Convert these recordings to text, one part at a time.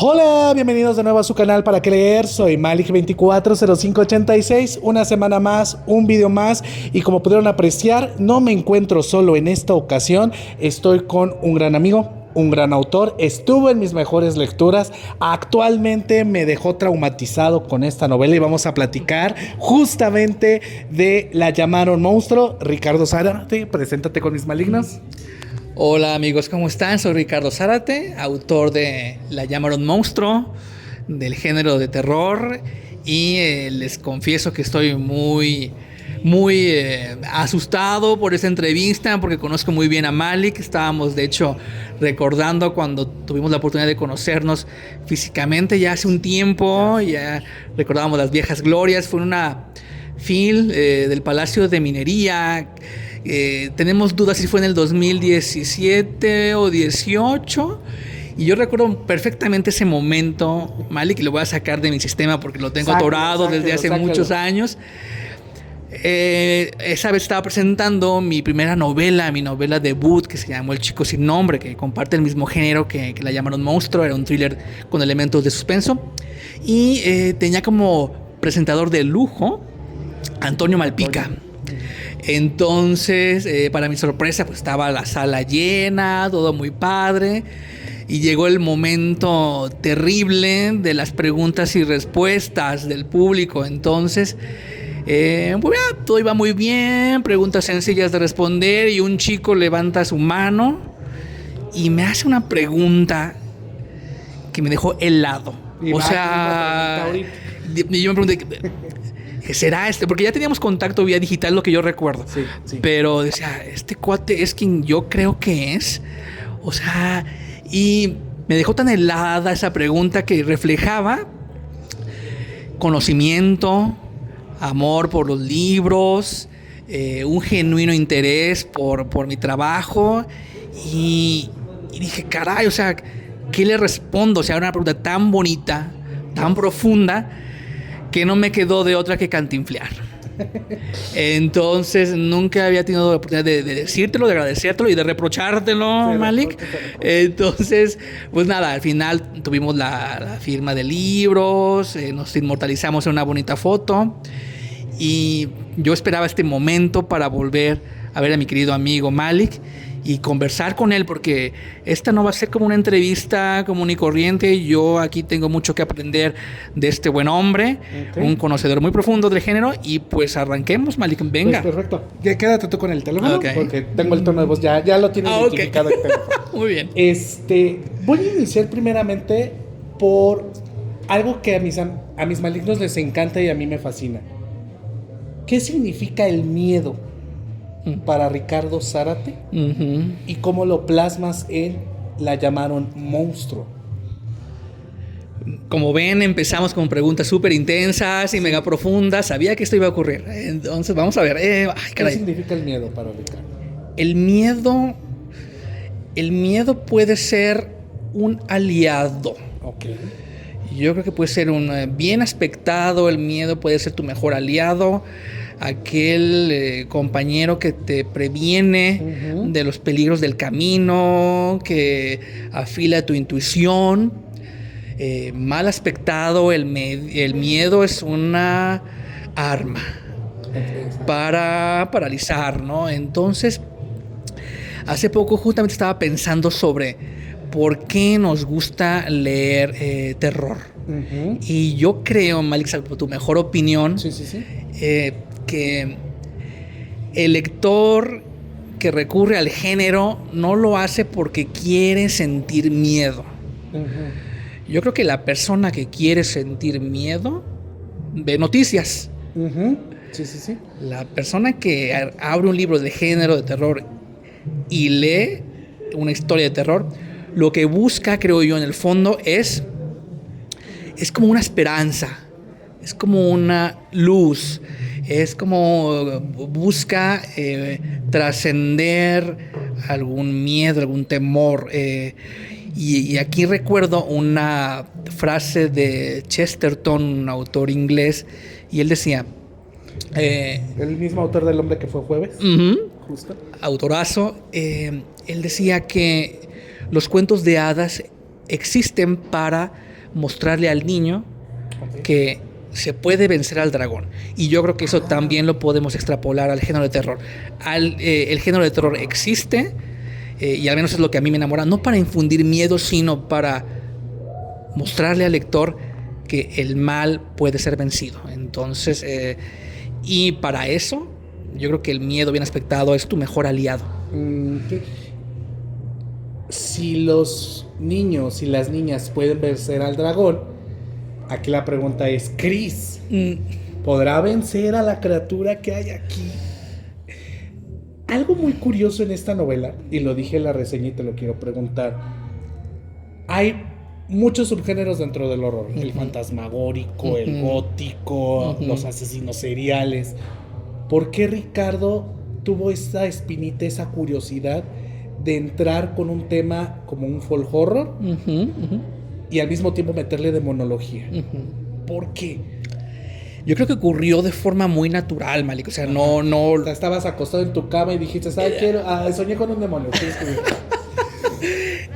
Hola, bienvenidos de nuevo a su canal Para Qué Leer. Soy Malik240586. Una semana más, un video más. Y como pudieron apreciar, no me encuentro solo en esta ocasión. Estoy con un gran amigo, un gran autor. Estuvo en mis mejores lecturas. Actualmente me dejó traumatizado con esta novela y vamos a platicar justamente de La llamaron monstruo. Ricardo Zárate, preséntate con mis malignos. Hola amigos, ¿cómo están? Soy Ricardo Zárate, autor de La llamaron monstruo, del género de terror, y les confieso que estoy muy asustado por esta entrevista porque conozco muy bien a Malik. Estábamos de hecho recordando cuando tuvimos la oportunidad de conocernos físicamente ya hace un tiempo, ya recordábamos las viejas glorias. Fue una fil del Palacio de Minería. Tenemos dudas si fue en el 2017 o 18. Y yo recuerdo perfectamente ese momento, Malik, y lo voy a sacar de mi sistema porque lo tengo atorado desde hace muchos años. Esa vez estaba presentando mi primera novela, mi novela debut, que se llamó El chico sin nombre, que comparte el mismo género que La llamaron monstruo. Era un thriller con elementos de suspenso. Y tenía como presentador de lujo Antonio Malpica. Entonces, para mi sorpresa, pues estaba la sala llena, todo muy padre. Y llegó el momento terrible de las preguntas y respuestas del público. Entonces, todo iba muy bien, preguntas sencillas de responder, y un chico levanta su mano y me hace una pregunta que me dejó helado. O sea, y yo me pregunté, ¿qué será este? Porque ya teníamos contacto vía digital, lo que yo recuerdo. Sí. Pero decía, este cuate es quien yo creo que es. O sea, y me dejó tan helada esa pregunta que reflejaba conocimiento, amor por los libros, un genuino interés por mi trabajo. Y dije, caray, o sea, ¿qué le respondo? O sea, era una pregunta tan bonita, tan profunda, que no me quedó de otra que cantinflear. Entonces nunca había tenido la oportunidad de decírtelo, de agradecértelo y de reprochártelo, sí, Malik. Entonces, pues nada, al final tuvimos la firma de libros, nos inmortalizamos en una bonita foto, y yo esperaba este momento para volver a ver a mi querido amigo Malik y conversar con él, porque esta no va a ser como una entrevista común y corriente. Yo aquí tengo mucho que aprender de este buen hombre, un conocedor muy profundo del género. Y pues arranquemos, Malik, venga. Pues perfecto, quédate tú con el teléfono, porque tengo el tono de voz, ya lo tienes identificado el teléfono. Muy bien. Voy a iniciar primeramente por algo que a mis malignos les encanta y a mí me fascina. ¿Qué significa el miedo para Ricardo Zárate? ¿Y cómo lo plasmas en La llamaron monstruo? Como ven, empezamos con preguntas súper intensas y mega profundas. Sabía que esto iba a ocurrir. Entonces, vamos a ver. ¿Qué significa el miedo para Ricardo? El miedo puede ser un aliado. Okay. Yo creo que puede ser un bien aspectado. El miedo puede ser tu mejor aliado, aquel compañero que te previene de los peligros del camino, que afila tu intuición. Mal aspectado, el miedo es una arma para paralizar, ¿no? Entonces, hace poco justamente estaba pensando sobre por qué nos gusta leer terror. Y yo creo, Malik, por tu mejor opinión, que el lector que recurre al género no lo hace porque quiere sentir miedo. Yo creo que la persona que quiere sentir miedo ve noticias. La persona que abre un libro de género de terror y lee una historia de terror, lo que busca, creo yo, en el fondo es como una esperanza, es como una luz, es como busca trascender algún miedo, algún temor. Y aquí recuerdo una frase de Chesterton, un autor inglés, y él decía... el mismo autor del Hombre que fue jueves. Justo. Autorazo. Él decía que los cuentos de hadas existen para mostrarle al niño que se puede vencer al dragón. Y yo creo que eso también lo podemos extrapolar al género de terror. El género de terror existe, y al menos es lo que a mí me enamora, no para infundir miedo, sino para mostrarle al lector que el mal puede ser vencido. Entonces, y para eso, yo creo que el miedo bien aspectado es tu mejor aliado. Si los niños y las niñas pueden vencer al dragón, aquí la pregunta es, Chris, ¿podrá vencer a la criatura que hay aquí? Algo muy curioso en esta novela, y lo dije en la reseña y te lo quiero preguntar, hay muchos subgéneros dentro del horror, el fantasmagórico, el gótico, los asesinos seriales. ¿Por qué Ricardo tuvo esa espinita, esa curiosidad de entrar con un tema como un folk horror y al mismo tiempo meterle demonología? ¿Por qué? Yo creo que ocurrió de forma muy natural, Malik. O sea, no. O sea, estabas acostado en tu cama y dijiste, soñé con un demonio.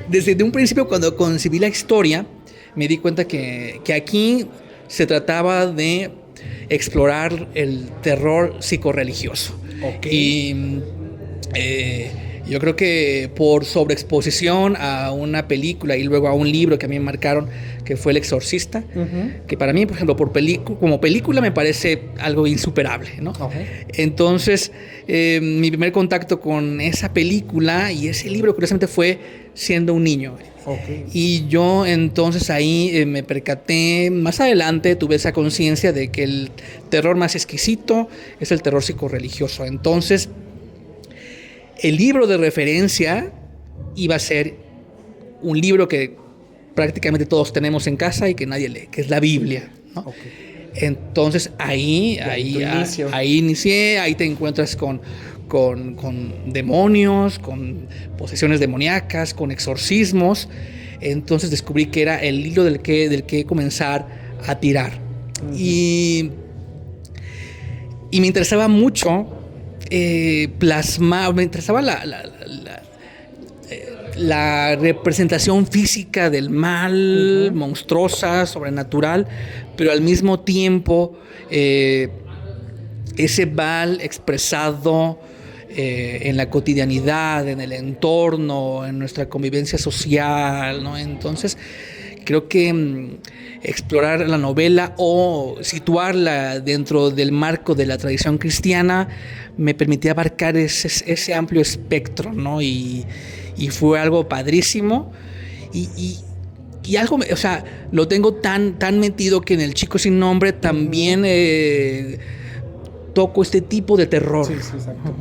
Desde un principio, cuando concebí la historia, me di cuenta que aquí se trataba de explorar el terror psicorreligioso. Y yo creo que por sobreexposición a una película y luego a un libro que a mí me marcaron, que fue El Exorcista, que para mí, por ejemplo, como película me parece algo insuperable, ¿no? Entonces, mi primer contacto con esa película y ese libro, curiosamente, fue siendo un niño. Y yo entonces ahí me percaté, más adelante tuve esa conciencia de que el terror más exquisito es el terror psicorreligioso. Entonces, el libro de referencia iba a ser un libro que prácticamente todos tenemos en casa y que nadie lee, que es la Biblia, ¿no? Entonces ahí inicié, ahí te encuentras con demonios, con posesiones demoníacas, con exorcismos. Entonces descubrí que era el hilo del que comenzar a tirar. Y me interesaba mucho plasmar, me interesaba la representación física del mal, monstruosa, sobrenatural, pero al mismo tiempo ese mal expresado en la cotidianidad, en el entorno, en nuestra convivencia social, ¿no? Entonces, creo que explorar la novela o situarla dentro del marco de la tradición cristiana me permitía abarcar ese amplio espectro, ¿no? Y fue algo padrísimo. Y algo, o sea, lo tengo tan metido que en El Chico Sin Nombre también toco este tipo de terror. Sí, exacto.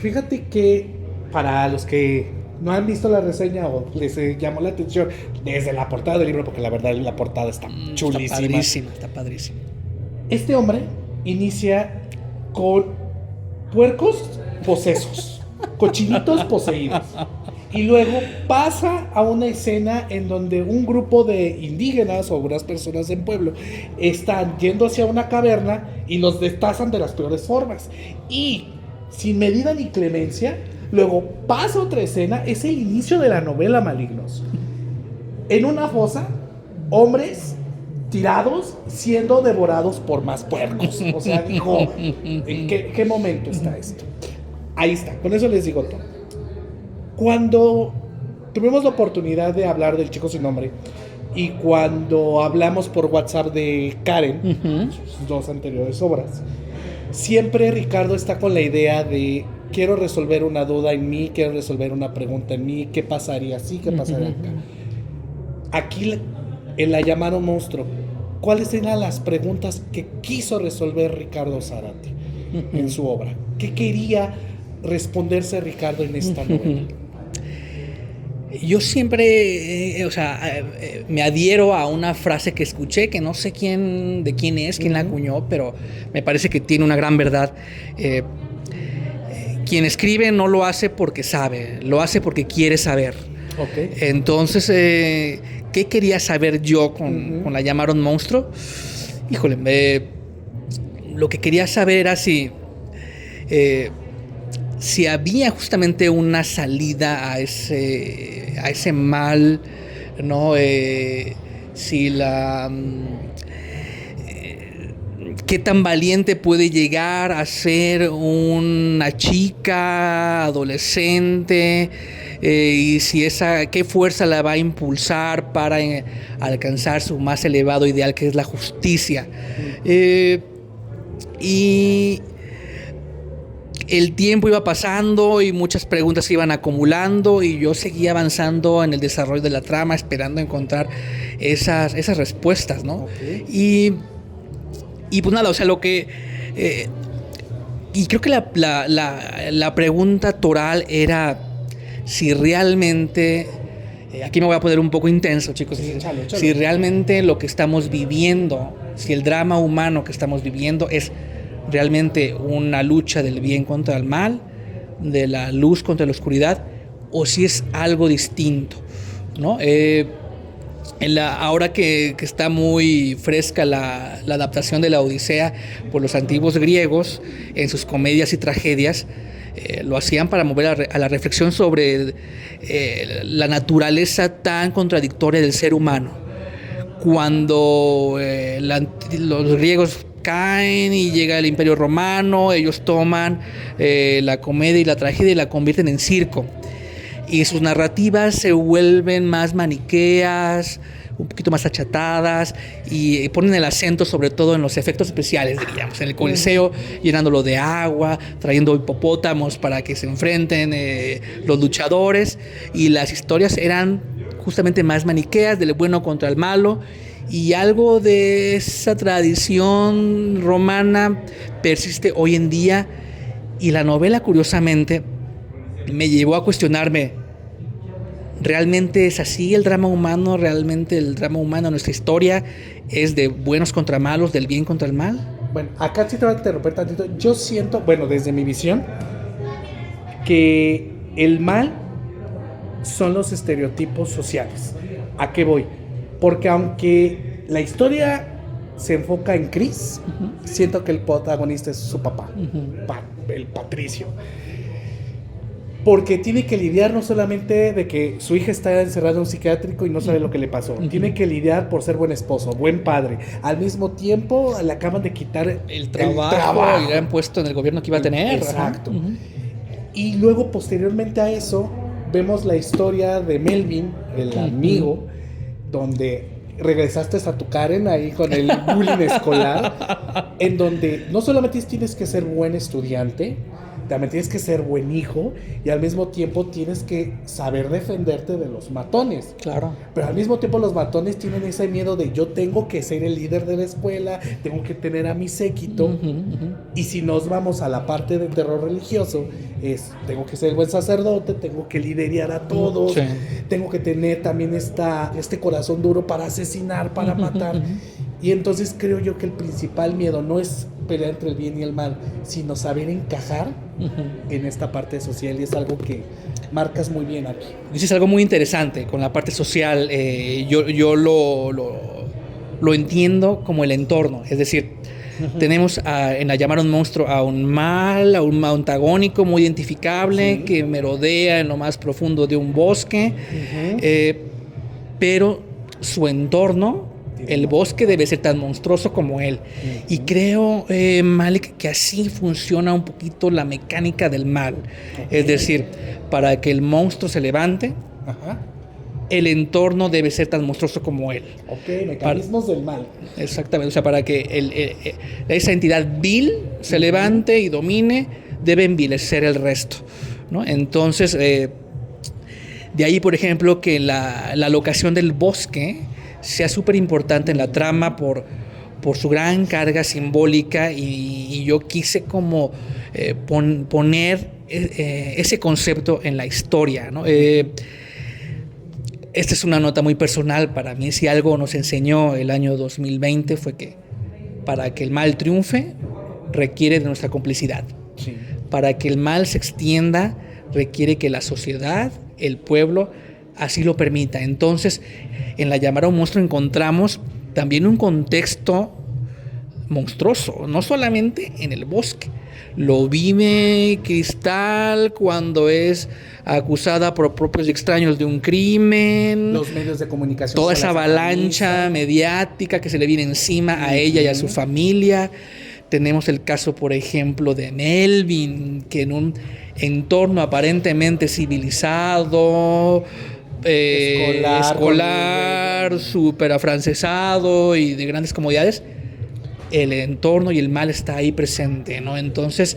Fíjate que para los que no han visto la reseña o les llamó la atención desde la portada del libro, porque la verdad la portada está chulísima. Está padrísima. Este hombre inicia con puercos posesos, cochinitos poseídos. Y luego pasa a una escena en donde un grupo de indígenas o unas personas del pueblo están yendo hacia una caverna y los destazan de las peores formas. Y sin medida ni clemencia, luego pasa otra escena, es el inicio de la novela Malignos. En una fosa, hombres tirados siendo devorados por más puercos. O sea, dijo, ¿en qué momento está esto? Ahí está, con eso les digo todo. Cuando tuvimos la oportunidad de hablar del Chico Sin Nombre y cuando hablamos por WhatsApp de Karen, sus dos anteriores obras, siempre Ricardo está con la idea de quiero resolver una duda en mí, quiero resolver una pregunta en mí, ¿qué pasaría así? ¿Qué pasaría acá? Aquí en La llamaron monstruo, ¿cuáles eran las preguntas que quiso resolver Ricardo Zarate en su obra? ¿Qué quería responderse Ricardo en esta novela? Yo siempre, me adhiero a una frase que escuché, que no sé de quién es, quién la acuñó, pero me parece que tiene una gran verdad. Quien escribe no lo hace porque sabe, lo hace porque quiere saber. Entonces, ¿qué quería saber yo con La llamaron monstruo? Híjole, lo que quería saber era si había justamente una salida a ese mal, ¿no? si qué tan valiente puede llegar a ser una chica adolescente, y si qué fuerza la va a impulsar para alcanzar su más elevado ideal, que es la justicia. Y el tiempo iba pasando y muchas preguntas se iban acumulando, y yo seguía avanzando en el desarrollo de la trama, esperando encontrar esas respuestas, ¿no? Okay. Y pues nada, o sea, y creo que la pregunta toral era si realmente, aquí me voy a poner un poco intenso, chicos, échale. Si realmente lo que estamos viviendo, si el drama humano que estamos viviendo es realmente una lucha del bien contra el mal, de la luz contra la oscuridad, o si es algo distinto, ¿no? Ahora que está muy fresca la adaptación de la Odisea por los antiguos griegos en sus comedias y tragedias, lo hacían para mover a la reflexión sobre la naturaleza tan contradictoria del ser humano. Cuando los griegos caen y llega el Imperio Romano, ellos toman la comedia y la tragedia y la convierten en circo. Y sus narrativas se vuelven más maniqueas, un poquito más achatadas, y ponen el acento sobre todo en los efectos especiales, diríamos, en el Coliseo, llenándolo de agua, trayendo hipopótamos para que se enfrenten los luchadores, y las historias eran justamente más maniqueas, del bueno contra el malo, y algo de esa tradición romana persiste hoy en día. Y la novela, curiosamente, me llevó a cuestionarme: ¿realmente es así el drama humano? ¿Realmente el drama humano, nuestra historia, es de buenos contra malos, del bien contra el mal? Bueno, acá sí te voy a interrumpir tantito. Yo siento, bueno, desde mi visión, que el mal son los estereotipos sociales. ¿A qué voy? Porque aunque la historia se enfoca en Chris, siento que el protagonista es su papá, el Patricio. Porque tiene que lidiar no solamente de que su hija está encerrada en un psiquiátrico y no sabe lo que le pasó. Tiene que lidiar por ser buen esposo, buen padre. Al mismo tiempo le acaban de quitar el trabajo y le han puesto en el gobierno que iba a tener. Exacto. Y luego, posteriormente a eso, vemos la historia de Melvin, el amigo, donde regresaste a tu Karen ahí con el bullying escolar, en donde no solamente tienes que ser buen estudiante, también tienes que ser buen hijo, y al mismo tiempo tienes que saber defenderte de los matones. Claro. Pero al mismo tiempo los matones tienen ese miedo de yo tengo que ser el líder de la escuela, tengo que tener a mi séquito. Y si nos vamos a la parte del terror religioso, tengo que ser el buen sacerdote, tengo que liderar a todos, tengo que tener también este corazón duro para asesinar, para matar. Y entonces creo yo que el principal miedo no es pelear entre el bien y el mal, sino saber encajar en esta parte social, y es algo que marcas muy bien aquí. Dices algo muy interesante con la parte social. Yo lo entiendo como el entorno, es decir, tenemos en La llamar a un monstruo a un mal, a un antagónico muy identificable, que merodea en lo más profundo de un bosque, pero su entorno, el bosque, debe ser tan monstruoso como él. Y creo, Malik, que así funciona un poquito la mecánica del mal. Es decir, para que el monstruo se levante, el entorno debe ser tan monstruoso como él. Mecanismos del mal. Exactamente. O sea, para que esa entidad vil se levante y domine, debe envilecer el resto, ¿no? Entonces, de ahí, por ejemplo, que la locación del bosque sea súper importante en la trama por su gran carga simbólica, y yo quise como poner ese concepto en la historia, ¿no? Esta es una nota muy personal para mí. Si algo nos enseñó el año 2020 fue que para que el mal triunfe requiere de nuestra complicidad. Para que el mal se extienda requiere que la sociedad, el pueblo, así lo permita. Entonces, en La llamar a un monstruo encontramos también un contexto monstruoso, no solamente en el bosque. Lo vive Cristal cuando es acusada por propios extraños de un crimen. Los medios de comunicación. Toda esa avalancha mediática que se le viene encima a ella y a su familia. Tenemos el caso, por ejemplo, de Melvin, que en un entorno aparentemente civilizado, escolar, súper afrancesado y de grandes comodidades, el entorno y el mal está ahí presente, ¿no? Entonces,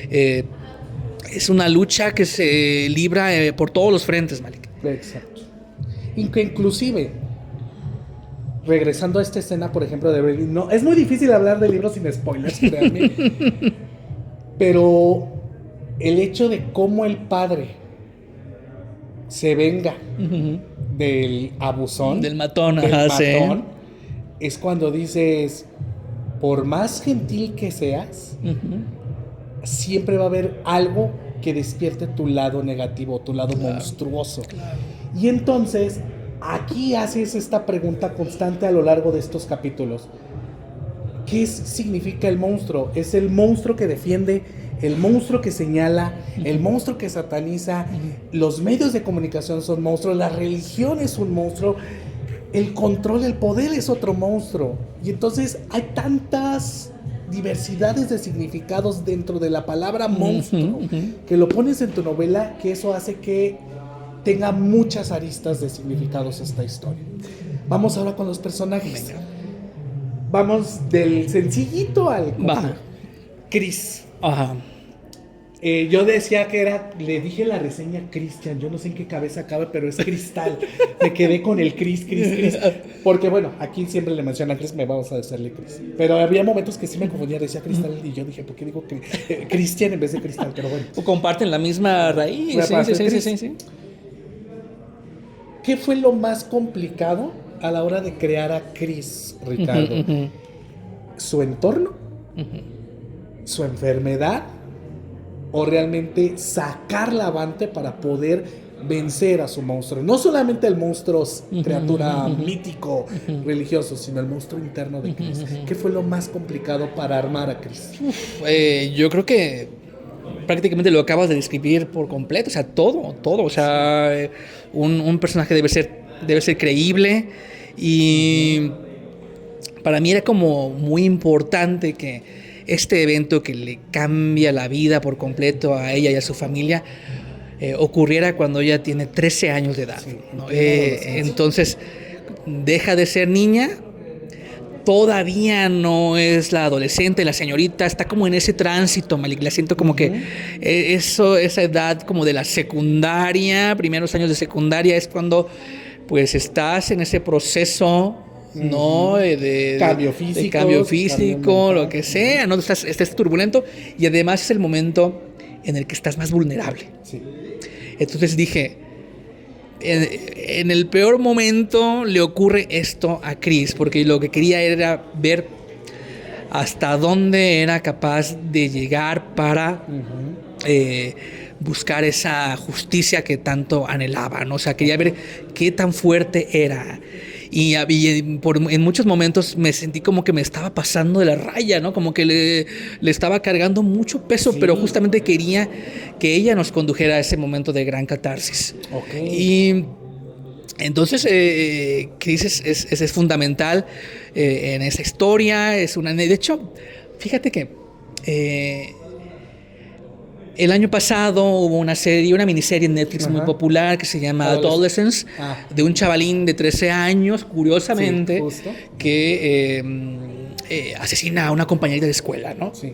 es una lucha que se libra por todos los frentes, Malik. Exacto. Inclusive, regresando a esta escena, por ejemplo, de Berlín, no, es muy difícil hablar de libros sin spoilers, créanme. Pero el hecho de cómo el padre se venga del abusón, del matón, sí. Es cuando dices, por más gentil que seas, siempre va a haber algo que despierte tu lado negativo, tu lado monstruoso. Claro. Y entonces, aquí haces esta pregunta constante a lo largo de estos capítulos. ¿Qué significa el monstruo? Es el monstruo que defiende, el monstruo que señala, el monstruo que sataniza. Los medios de comunicación son monstruos, la religión es un monstruo, el control, el poder es otro monstruo. Y entonces hay tantas diversidades de significados dentro de la palabra monstruo que lo pones en tu novela, que eso hace que tenga muchas aristas de significados esta historia. Vamos ahora con los personajes. Venga. Vamos del sencillito al Chris. Ajá. Yo decía que era, le dije la reseña Christian, yo no sé en qué cabeza cabe, pero es Cristal. Me quedé con el Chris. Porque bueno, aquí siempre le mencionan Chris, me vamos a decirle Chris. Pero había momentos que sí me confundía, decía Cristal y yo dije, ¿por qué digo Christian en vez de Cristal? Pero bueno. O comparten la misma raíz. Sí. ¿Qué fue lo más complicado a la hora de crear a Chris, Ricardo? ¿Su entorno? ¿Su enfermedad? ¿O realmente sacarla avante para poder vencer a su monstruo? No solamente el monstruo, criatura mítico, religioso, sino el monstruo interno de Chris. ¿Qué fue lo más complicado para armar a Chris? Yo creo que prácticamente lo acabas de describir por completo, o sea, todo, o sea, un personaje debe ser creíble y para mí era como muy importante que este evento que le cambia la vida por completo a ella y a su familia ocurriera cuando ella tiene 13 años de edad, sí, ¿no? Entonces deja de ser niña, todavía no es la adolescente, la señorita, está como en ese tránsito, Malik, la siento como que esa edad como de la secundaria, primeros años de secundaria es cuando pues estás en ese proceso, ¿no? De cambio físico, lo que sea, ¿no? Estás turbulento y además es el momento en el que estás más vulnerable. Sí. Entonces dije, en el peor momento le ocurre esto a Chris, porque lo que quería era ver hasta dónde era capaz de llegar para buscar esa justicia que tanto anhelaba, ¿no? O sea, quería ver qué tan fuerte era. Y en muchos momentos me sentí como que me estaba pasando de la raya, ¿no? Como que le estaba cargando mucho peso, sí. Pero justamente quería que ella nos condujera a ese momento de gran catarsis. Okay. Y entonces, Chris es fundamental en esa historia. De hecho, fíjate que el año pasado hubo una miniserie en Netflix muy popular que se llama Adolescence, de un chavalín de 13 años, curiosamente, sí, que asesina a una compañerita de escuela, ¿no? Sí.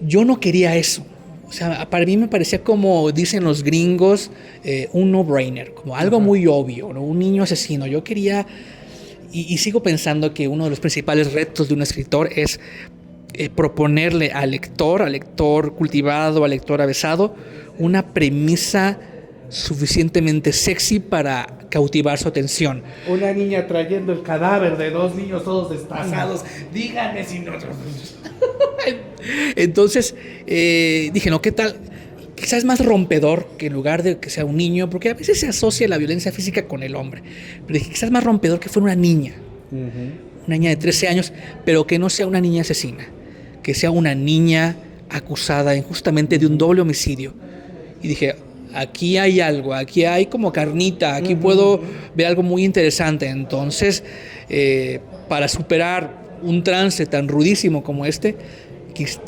Yo no quería eso. O sea, para mí me parecía, como dicen los gringos, un no-brainer, como algo muy obvio, ¿no? Un niño asesino. Yo quería, y sigo pensando que uno de los principales retos de un escritor es proponerle al lector cultivado, al lector avesado, una premisa suficientemente sexy para cautivar su atención. Una niña trayendo el cadáver de dos niños todos despasados. Díganme si no. Entonces dije, no, ¿qué tal? Quizás es más rompedor que en lugar de que sea un niño, porque a veces se asocia la violencia física con el hombre. Pero dije, quizás más rompedor que fuera una niña. una niña de 13 años, pero que no sea una niña asesina, que sea una niña acusada injustamente de un doble homicidio. Y dije, aquí hay algo, aquí hay como carnita, aquí puedo ver algo muy interesante. Entonces, para superar un trance tan rudísimo como este,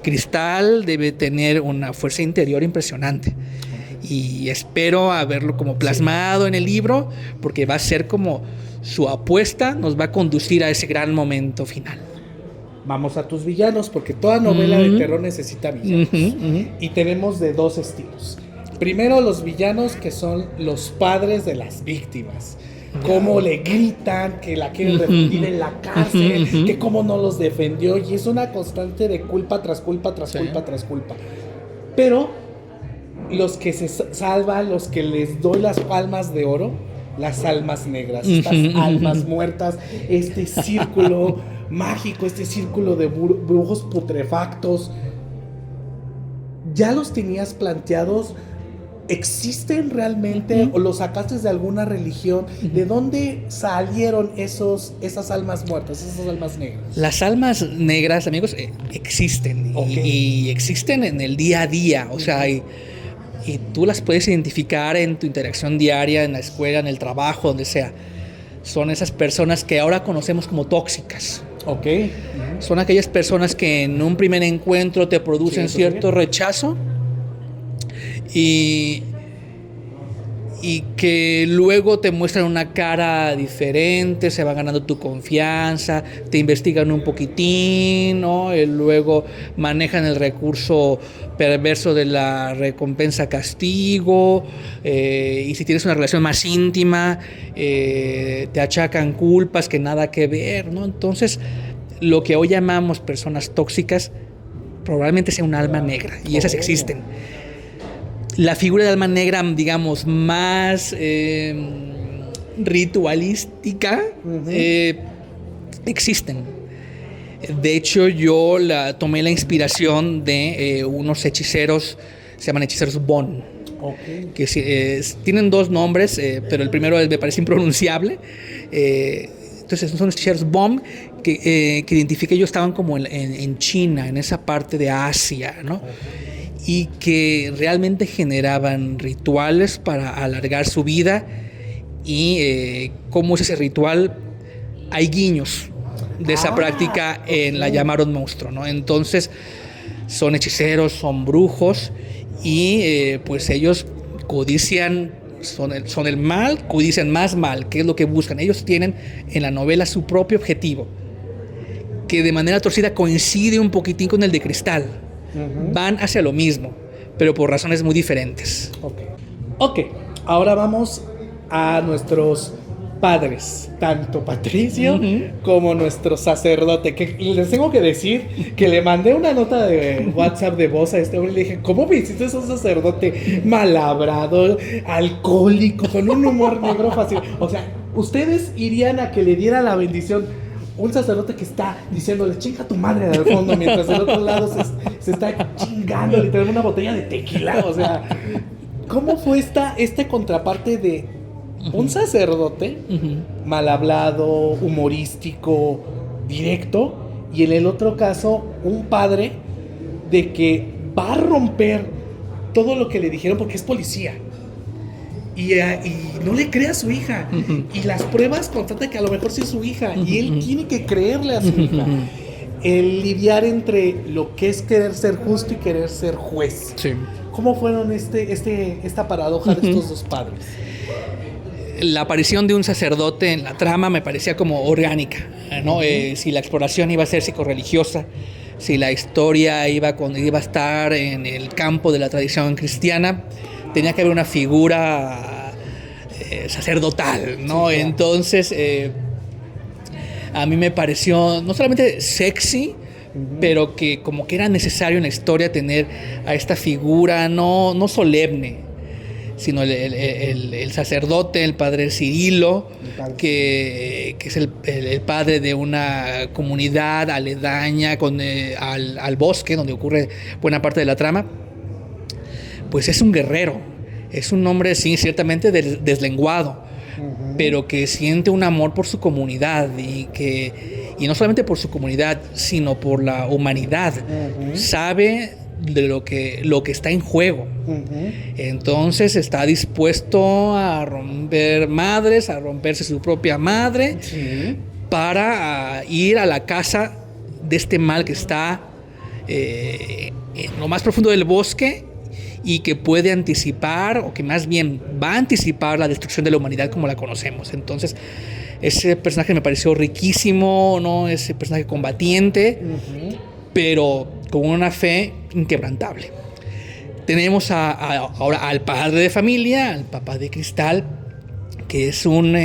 Cristal debe tener una fuerza interior impresionante. Y espero haberlo como plasmado en el libro, porque va a ser como su apuesta, nos va a conducir a ese gran momento final. Vamos a tus villanos, porque toda novela de terror necesita villanos. Y tenemos de dos estilos. Primero, los villanos, que son los padres de las víctimas. Cómo le gritan que la quieren refundir en la cárcel, que cómo no los defendió. Y es una constante de culpa tras culpa, tras culpa, tras culpa. Pero los que se salvan, los que les doy las palmas de oro, las almas negras, estas almas muertas, este círculo mágico, este círculo de brujos putrefactos, ¿ya los tenías planteados? ¿Existen realmente o los sacaste de alguna religión? ¿De dónde salieron esas almas muertas, esas almas negras? Las almas negras, amigos, existen. Y existen en el día a día. O sea, y tú las puedes identificar en tu interacción diaria, en la escuela, en el trabajo, donde sea. Son esas personas que ahora conocemos como tóxicas. Ok. Son aquellas personas que en un primer encuentro te producen cierto rechazo y que luego te muestran una cara diferente, se va ganando tu confianza, te investigan un poquitín, ¿no? Y luego manejan el recurso perverso de la recompensa-castigo, y si tienes una relación más íntima, te achacan culpas que nada que ver, ¿no? Entonces, lo que hoy llamamos personas tóxicas probablemente sea un alma negra, y esas existen. La figura de alma negra, digamos, más ritualística, existen. De hecho, yo tomé la inspiración de unos hechiceros, se llaman hechiceros Bon. Okay. Que tienen dos nombres, pero el primero me parece impronunciable. Entonces, son hechiceros Bon que identifiqué yo, estaban como en China, en esa parte de Asia, ¿no? Okay. Y que realmente generaban rituales para alargar su vida. Y cómo es ese ritual, hay guiños de esa práctica en La llamaron monstruo, ¿no? Entonces son hechiceros, son brujos, y pues ellos codician, son el mal, codician más mal. ¿Qué es lo que buscan? Ellos tienen en la novela su propio objetivo, que de manera torcida coincide un poquitín con el de Cristal. Van hacia lo mismo, pero por razones muy diferentes. Ok, ahora vamos a nuestros padres, tanto Patricio como nuestro sacerdote, que les tengo que decir que le mandé una nota de WhatsApp de voz a este hombre y le dije, ¿cómo me hiciste un sacerdote malabrado, alcohólico, con un humor negro fácil? O sea, ustedes irían a que le diera la bendición un sacerdote que está diciéndole chinga tu madre al fondo, mientras del otro lado se está chingando literalmente una botella de tequila. O sea, ¿cómo fue esta contraparte de un sacerdote mal hablado, humorístico, directo, y en el otro caso un padre de que va a romper todo lo que le dijeron porque es policía? Y no le cree a su hija. Y las pruebas constatan que a lo mejor sí es su hija. Y él tiene que creerle a su hija. El lidiar entre lo que es querer ser justo y querer ser juez. Sí. ¿Cómo fueron esta paradoja de estos dos padres? La aparición de un sacerdote en la trama me parecía como orgánica, ¿no? Si la exploración iba a ser psicorreligiosa, si la historia iba a estar en el campo de la tradición cristiana, tenía que haber una figura sacerdotal, ¿no? Sí, claro. Entonces, a mí me pareció no solamente sexy, pero que como que era necesario en la historia tener a esta figura no solemne, sino el sacerdote, el padre Cirilo, que es el padre de una comunidad aledaña al bosque, donde ocurre buena parte de la trama. Pues es un guerrero, es un hombre, sí, ciertamente deslenguado, pero que siente un amor por su comunidad y y no solamente por su comunidad, sino por la humanidad. Sabe de lo que está en juego. Entonces está dispuesto a romper madres, a romperse su propia madre, para ir a la casa de este mal que está en lo más profundo del bosque y que puede anticipar, o que más bien va a anticipar, la destrucción de la humanidad como la conocemos. Entonces, ese personaje me pareció riquísimo, ¿no? Ese personaje combatiente, pero con una fe inquebrantable. Tenemos ahora al padre de familia, al papá de Cristal, que es un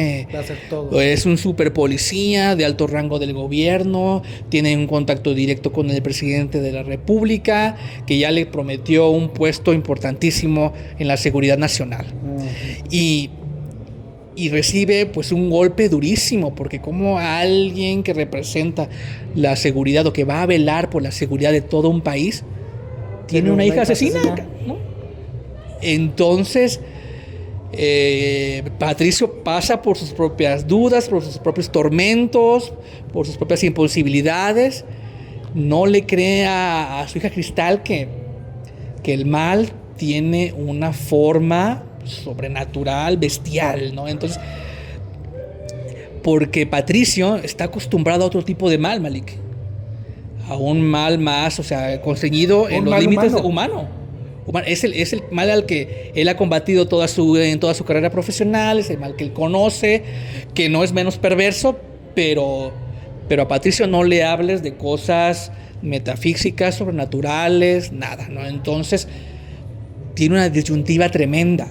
super policía de alto rango del gobierno, tiene un contacto directo con el presidente de la República, que ya le prometió un puesto importantísimo en la seguridad nacional. Y recibe pues un golpe durísimo, porque como alguien que representa la seguridad, o que va a velar por la seguridad de todo un país, tiene una hija asesina, ¿no? Entonces Patricio pasa por sus propias dudas, por sus propios tormentos, por sus propias imposibilidades. No le cree a su hija Cristal que el mal tiene una forma sobrenatural, bestial, ¿no? Entonces, porque Patricio está acostumbrado a otro tipo de mal, Malik, a un mal más, o sea, conseguido en los límites humano. Es el mal al que él ha combatido en toda su carrera profesional, es el mal que él conoce, que no es menos perverso, pero a Patricio no le hables de cosas metafísicas, sobrenaturales, nada, ¿no? Entonces tiene una disyuntiva tremenda.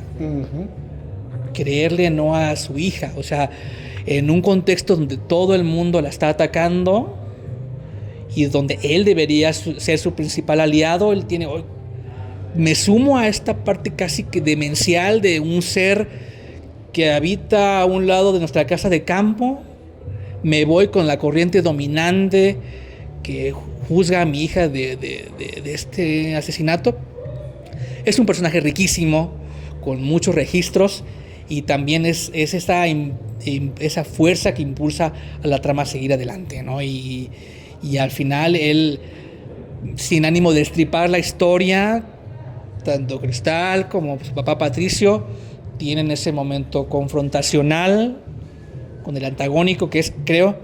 Creerle no a su hija, o sea, en un contexto donde todo el mundo la está atacando y donde él debería ser su principal aliado, él tiene... Me sumo a esta parte casi que demencial de un ser que habita a un lado de nuestra casa de campo. Me voy con la corriente dominante que juzga a mi hija de este asesinato. Es un personaje riquísimo, con muchos registros, y también es esa fuerza que impulsa a la trama a seguir adelante, ¿no? Y al final él, sin ánimo de destripar la historia, tanto Cristal como su papá Patricio tienen ese momento confrontacional con el antagónico, que es, creo,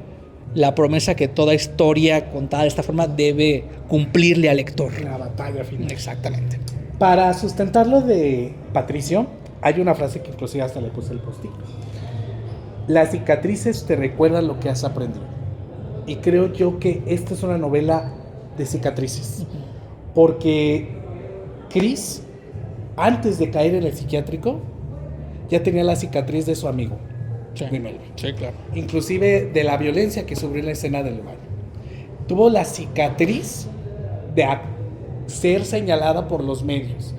la promesa que toda historia contada de esta forma debe cumplirle al lector. La batalla final. Exactamente. Para sustentar lo de Patricio, hay una frase que inclusive hasta le puse el post-it. Las cicatrices te recuerdan lo que has aprendido. Y creo yo que esta es una novela de cicatrices. Porque Chris, antes de caer en el psiquiátrico, ya tenía la cicatriz de su amigo. Sí, claro. Inclusive de la violencia que sufrió en la escena del baño. Tuvo la cicatriz de ser señalada por los medios.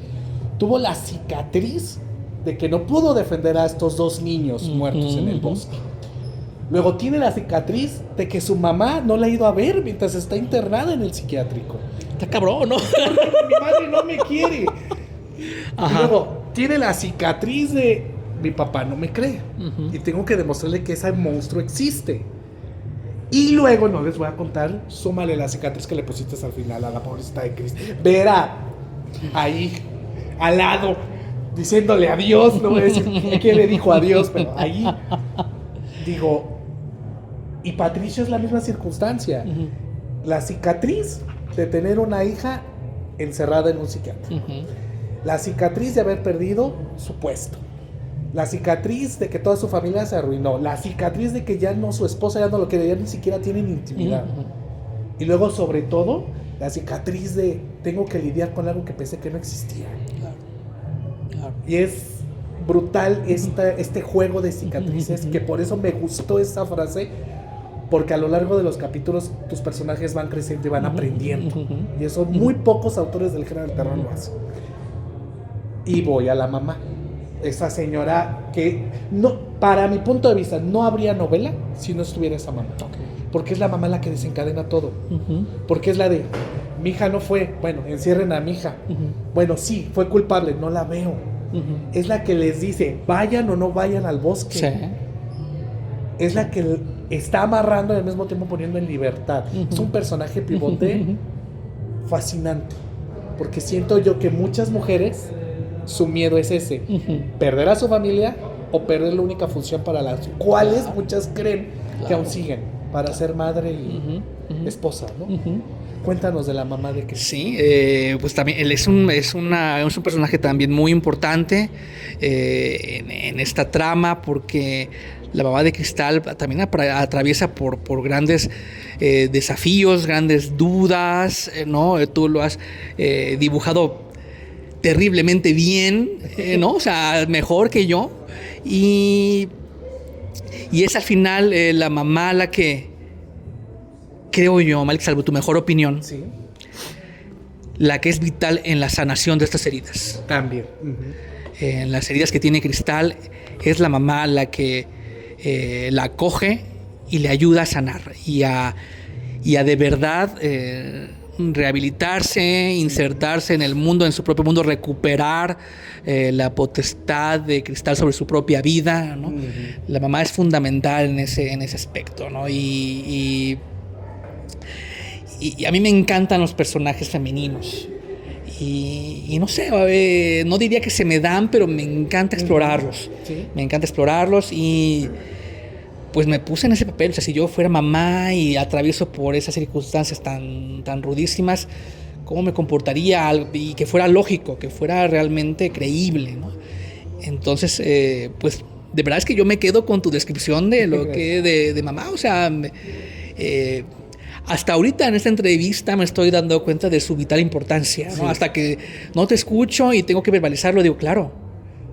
Tuvo la cicatriz de que no pudo defender a estos 2 niños muertos en el bosque. Luego tiene la cicatriz de que su mamá no la ha ido a ver mientras está internada en el psiquiátrico. Está cabrón, ¿no? Mi madre no me quiere. Y luego tiene la cicatriz de mi papá no me cree. Y tengo que demostrarle que ese monstruo existe. Y luego, no les voy a contar, súmale la cicatriz que le pusiste al final a la pobrecita de Chris. Vera, ahí, al lado, diciéndole adiós. No voy a decir que le dijo adiós, pero ahí, digo, y Patricio es la misma circunstancia. La cicatriz de tener una hija encerrada en un psiquiatra. La cicatriz de haber perdido su puesto. La cicatriz de que toda su familia se arruinó. La cicatriz de que ya no, su esposa ya no lo quiere, ya ni siquiera tienen intimidad. Y luego, sobre todo, la cicatriz de tengo que lidiar con algo que pensé que no existía. Claro. Y es brutal este juego de cicatrices, que por eso me gustó esa frase, porque a lo largo de los capítulos tus personajes van creciendo y van aprendiendo. Y eso muy pocos autores del género del terror lo hacen. Y voy a la mamá. Esa señora que, no, para mi punto de vista, no habría novela si no estuviera esa mamá. Porque es la mamá la que desencadena todo. Porque es la de, mi hija no fue, bueno, encierren a mi hija. Bueno, sí, fue culpable, no la veo. Es la que les dice, vayan o no vayan al bosque. Sí. Es la que está amarrando y al mismo tiempo poniendo en libertad. Es un personaje pivote fascinante, porque siento yo que muchas mujeres, su miedo es ese, perder a su familia o perder la única función para las cuales muchas creen que aún siguen, para ser madre y esposa, ¿no? Cuéntanos de la mamá de Cristal. Sí, pues también él es un personaje también muy importante en esta trama, porque la mamá de Cristal también atraviesa por grandes desafíos, grandes dudas, ¿no? Tú lo has dibujado terriblemente bien, ¿no? O sea, mejor que yo. Y es al final la mamá la que, creo yo, Malik, salvo tu mejor opinión, Sí. la que es vital en la sanación de estas heridas. También. En las heridas que tiene Cristal, es la mamá la que la acoge y le ayuda a sanar y a de verdad rehabilitarse, insertarse en el mundo, en su propio mundo, recuperar la potestad de Cristal sobre su propia vida, ¿no? La mamá es fundamental en ese aspecto, ¿no? Y a mí me encantan los personajes femeninos. Y no sé, no diría que se me dan, pero me encanta explorarlos. Sí. Me encanta explorarlos y pues me puse en ese papel. O sea, si yo fuera mamá y atravieso por esas circunstancias tan rudísimas, ¿cómo me comportaría? Y que fuera lógico, que fuera realmente creíble, ¿no? Entonces, pues de verdad es que yo me quedo con tu descripción de lo que de mamá. O sea, hasta ahorita en esta entrevista me estoy dando cuenta de su vital importancia, ¿no? Sí. Hasta que no te escucho y tengo que verbalizarlo, digo, claro.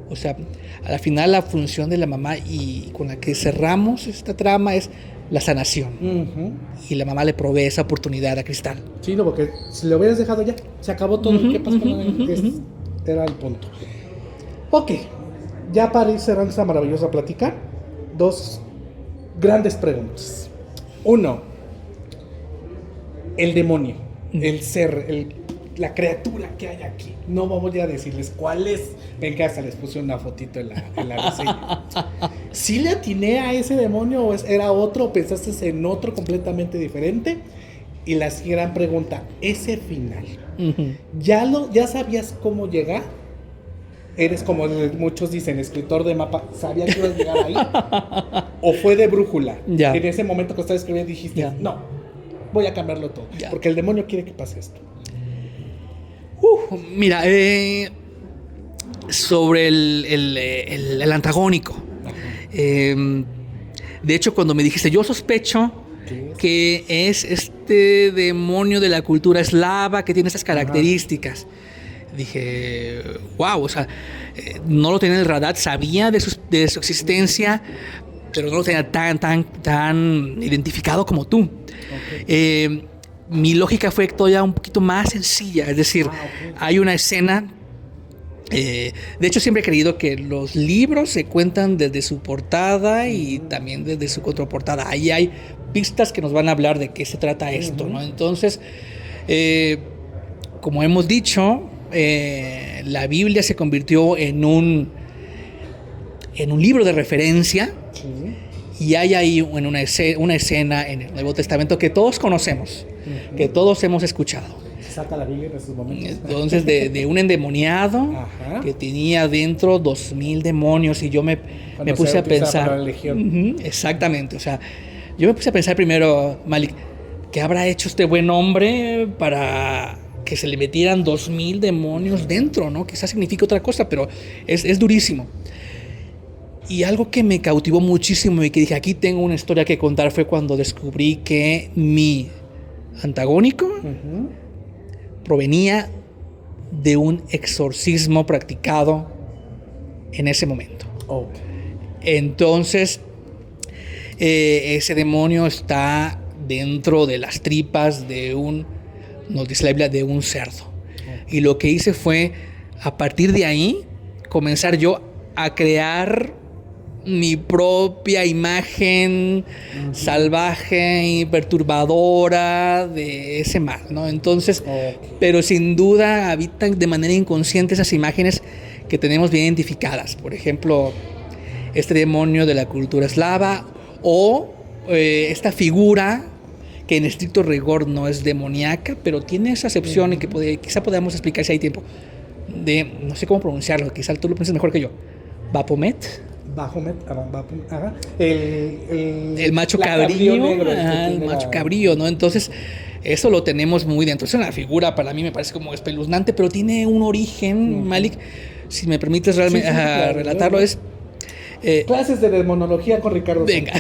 O sea, al final la función de la mamá y con la que cerramos esta trama es la sanación. Y la mamá le provee esa oportunidad a Cristal. Sí, no, porque si lo hubieras dejado ya, se acabó todo. ¿Qué pasó con él? Era el punto. Ok, ya para ir cerrando esta maravillosa plática, dos grandes preguntas. Uno, el demonio, el ser, la criatura que hay aquí. No vamos ya a decirles cuál es. Ven que hasta les puse una fotito en la reseña. ¿Sí le atiné a ese demonio o era otro o pensaste en otro completamente diferente? Y la gran pregunta, ese final, ¿ya sabías cómo llegar? ¿Eres como muchos dicen, escritor de mapa, sabía que ibas a llegar ahí? ¿O fue de brújula? Ya. En ese momento que estabas escribiendo dijiste, Ya. no, voy a cambiarlo todo, Ya. porque el demonio quiere que pase esto. Mira, sobre el antagónico. De hecho, cuando me dijiste, yo sospecho que es este demonio de la cultura eslava que tiene esas características. Dije, wow, o sea, no lo tenía en el radar, sabía de su existencia, pero no lo tenía tan identificado como tú. Okay. Mi lógica fue todavía un poquito más sencilla, es decir, hay una escena. De hecho, siempre he creído que los libros se cuentan desde su portada y también desde su contraportada. Ahí hay pistas que nos van a hablar de qué se trata esto, ¿no? Entonces, como hemos dicho, la Biblia se convirtió en un libro de referencia. Y hay ahí una escena en el Nuevo Testamento que todos conocemos, que todos hemos escuchado. Saca la Biblia en esos momentos. Entonces, de un endemoniado que tenía dentro 2000 demonios, y yo me puse a pensar. Para la legión. Exactamente, o sea, yo me puse a pensar primero, Malik, ¿qué habrá hecho este buen hombre para que se le metieran 2000 demonios dentro, ¿no? Quizás significa otra cosa, pero es durísimo. Y algo que me cautivó muchísimo y que dije, aquí tengo una historia que contar, fue cuando descubrí que mi antagónico provenía de un exorcismo practicado en ese momento. Entonces, ese demonio está dentro de las tripas de nos dice la Biblia, de un cerdo. Y lo que hice fue, a partir de ahí, comenzar yo a crear mi propia imagen salvaje y perturbadora de ese mal, ¿no? Entonces, pero sin duda habitan de manera inconsciente esas imágenes que tenemos bien identificadas. Por ejemplo, este demonio de la cultura eslava o esta figura que en estricto rigor no es demoníaca, pero tiene esa acepción y que quizá podamos explicar si hay tiempo, de, no sé cómo pronunciarlo, quizá tú lo pienses mejor que yo, Baphomet. Baphomet, ajá. El macho cabrío, negro, el macho cabrío, ¿no? Entonces, eso lo tenemos muy dentro. Es una figura, para mí me parece como espeluznante, pero tiene un origen, Malik, si me permites realmente claro, relatarlo, es... clases de demonología con Ricardo. Venga.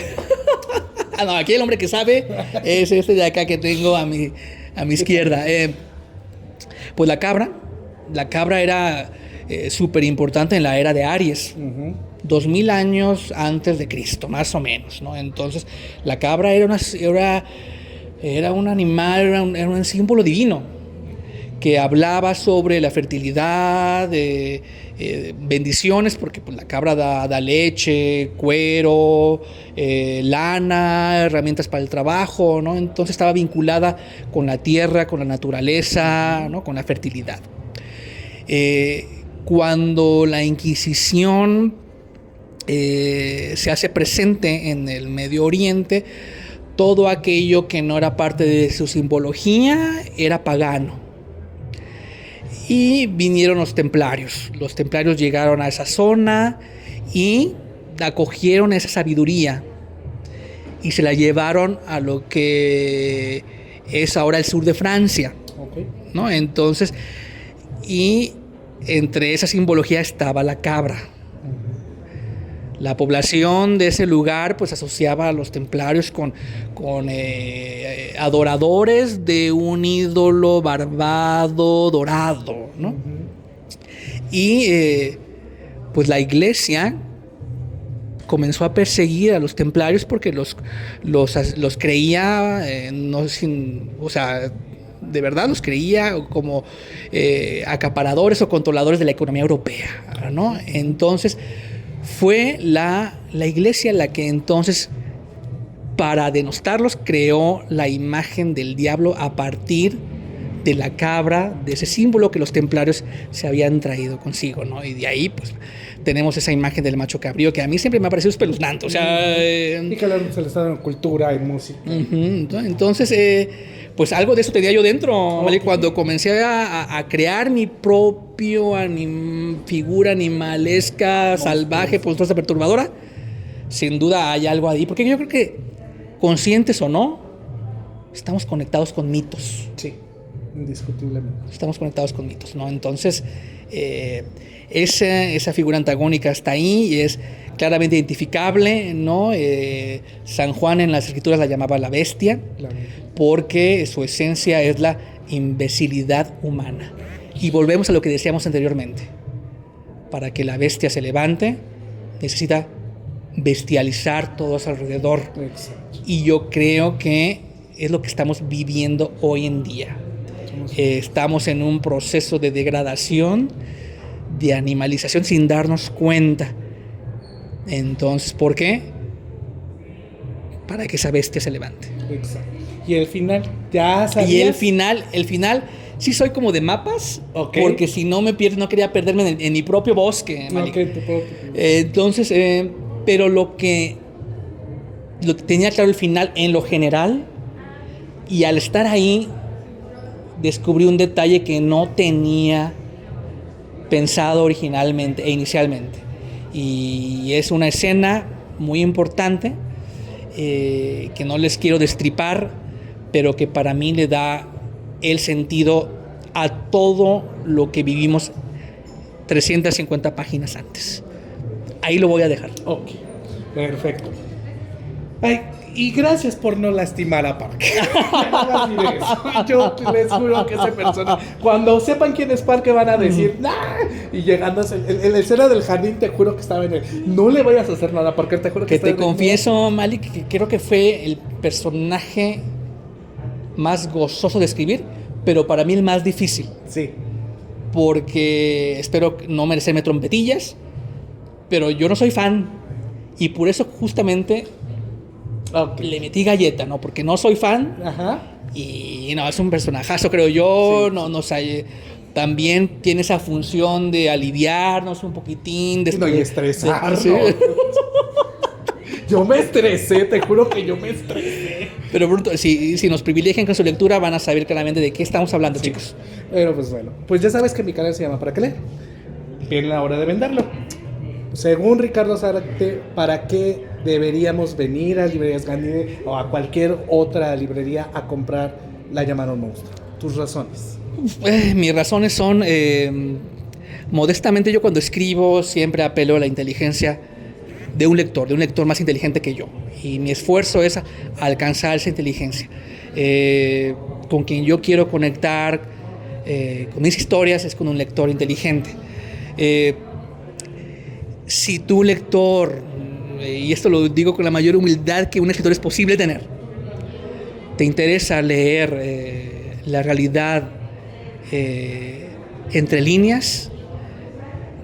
No, aquí el hombre que sabe es este de acá que tengo a mi izquierda. Pues la cabra era súper importante en la era de Aries. 2000 años antes de Cristo, más o menos, ¿no? Entonces, la cabra era un animal, era un símbolo divino que hablaba sobre la fertilidad, bendiciones, porque pues, la cabra da leche, cuero, lana, herramientas para el trabajo, ¿no? Entonces estaba vinculada con la tierra, con la naturaleza, ¿no? Con la fertilidad. Cuando la Inquisición se hace presente en el Medio Oriente, todo aquello que no era parte de su simbología era pagano. Y vinieron los templarios. Los templarios llegaron a esa zona y acogieron esa sabiduría y se la llevaron a lo que es ahora el sur de Francia. Okay. ¿No? Entonces, y entre esa simbología estaba la cabra. La población de ese lugar pues asociaba a los templarios con adoradores de un ídolo barbado, dorado, ¿no? Y pues la iglesia comenzó a perseguir a los templarios porque los creía, o sea, de verdad los creía como acaparadores o controladores de la economía europea, ¿no? Entonces fue la iglesia la que entonces, para denostarlos, creó la imagen del diablo a partir de la cabra, de ese símbolo que los templarios se habían traído consigo, ¿no? Y de ahí, pues, tenemos esa imagen del macho cabrío que a mí siempre me ha parecido espeluznante, o sea... y que se les da cultura y música. Entonces, pues algo de eso tenía yo dentro, ¿vale? Cuando comencé a crear mi propio figura animalesca, salvaje, monstruosa, perturbadora, sin duda hay algo ahí, porque yo creo que, conscientes o no, estamos conectados con mitos. Sí, indiscutiblemente. Estamos conectados con mitos, ¿no? Entonces, esa figura antagónica está ahí y es claramente identificable, ¿no? San Juan en las escrituras la llamaba la bestia, porque su esencia es la imbecilidad humana. Y volvemos a lo que decíamos anteriormente. Para que la bestia se levante, necesita bestializar todo a su alrededor. Exacto. Y yo creo que es lo que estamos viviendo hoy en día. Estamos en un proceso de degradación, de animalización sin darnos cuenta. Entonces, ¿por qué? Para que esa bestia se levante. Exacto. Y el final, ¿ya sabías? Y el final, sí soy como de mapas, okay, porque si no me pierdo, no quería perderme en mi propio bosque. Okay, entonces, pero lo que tenía claro el final en lo general, y al estar ahí descubrí un detalle que no tenía pensado originalmente e inicialmente, y es una escena muy importante que no les quiero destripar, pero que para mí le da el sentido a todo lo que vivimos 350 páginas antes. Ahí lo voy a dejar. Ok, perfecto. Ay, y gracias por no lastimar a Parker. Yo les juro que esa persona, cuando sepan quién es Parker, van a decir ¡nah! Y llegando a la escena del jardín, te juro que estaba en él. No le vayas a hacer nada a Parker, te juro que te confieso, Malik, que creo que fue el personaje más gozoso de escribir, pero para mí el más difícil. Sí. Porque espero no merecerme trompetillas, pero yo no soy fan. Y por eso justamente le metí galleta, ¿no? Porque no soy fan. Ajá. Y no, es un personajazo, creo yo. Sí, no sé, también tiene esa función de aliviarnos un poquitín. Y estresarnos. Sí. Yo me estresé, te juro que yo me estresé. Pero bruto, si nos privilegian con su lectura, van a saber claramente de qué estamos hablando, sí, chicos. Pero pues bueno, pues ya sabes que mi canal se llama ¿Para qué leer? Viene la hora de venderlo. Según Ricardo Zárate, ¿para qué deberíamos venir a Librerías Gandhi o a cualquier otra librería a comprar La llamaron monstruo? Tus razones. Mis razones son, modestamente yo cuando escribo siempre apelo a la inteligencia de un lector más inteligente que yo. Y mi esfuerzo es alcanzar esa inteligencia. Con quien yo quiero conectar con mis historias es con un lector inteligente. Si tu lector, y esto lo digo con la mayor humildad que un escritor es posible tener, te interesa leer la realidad entre líneas,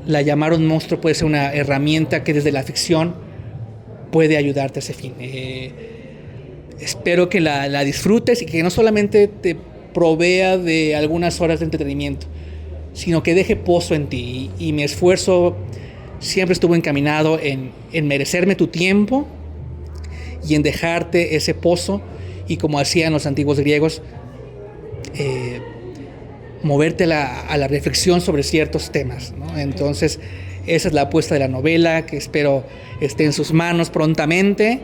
La llamaron monstruo puede ser una herramienta que desde la ficción puede ayudarte a ese fin. Espero que la disfrutes y que no solamente te provea de algunas horas de entretenimiento, sino que deje pozo en ti. Y mi esfuerzo siempre estuvo encaminado en merecerme tu tiempo y en dejarte ese pozo y, como hacían los antiguos griegos, moverte a la reflexión sobre ciertos temas, ¿no? Entonces, esa es la apuesta de la novela, que espero esté en sus manos prontamente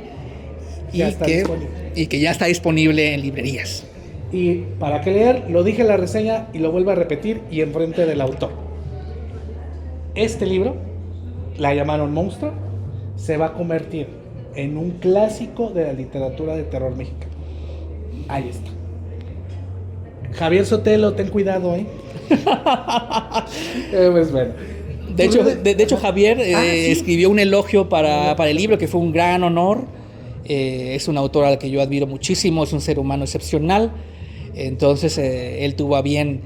y que ya está disponible en librerías. Y para qué leer, lo dije en la reseña y lo vuelvo a repetir y enfrente del autor. Este libro, La llamaron monstruo, se va a convertir en un clásico de la literatura de terror mexicana. Ahí está. Javier Sotelo, ten cuidado, pues bueno. De hecho, Javier ¿sí? Escribió un elogio para el libro, que fue un gran honor. Es un autor al que yo admiro muchísimo, es un ser humano excepcional. Entonces, él tuvo a bien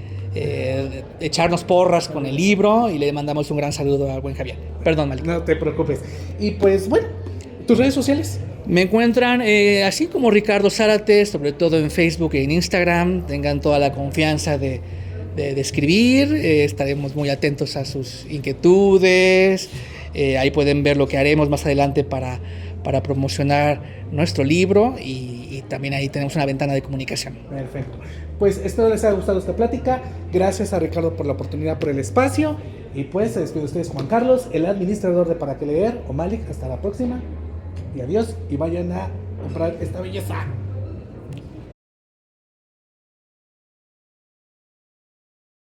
echarnos porras con el libro y le mandamos un gran saludo al buen Javier. Perdón, Malik. No te preocupes. Y pues, bueno, ¿tus redes sociales? Me encuentran así como Ricardo Zárate, sobre todo en Facebook e en Instagram. Tengan toda la confianza de escribir. Estaremos muy atentos a sus inquietudes. Ahí pueden ver lo que haremos más adelante para promocionar nuestro libro y también ahí tenemos una ventana de comunicación. Perfecto. Pues espero les haya gustado esta plática. Gracias a Ricardo por la oportunidad, por el espacio. Y pues se despide de ustedes Juan Carlos, el administrador de Para qué leer, o Malik. Hasta la próxima. Y adiós. Y vayan a comprar esta belleza.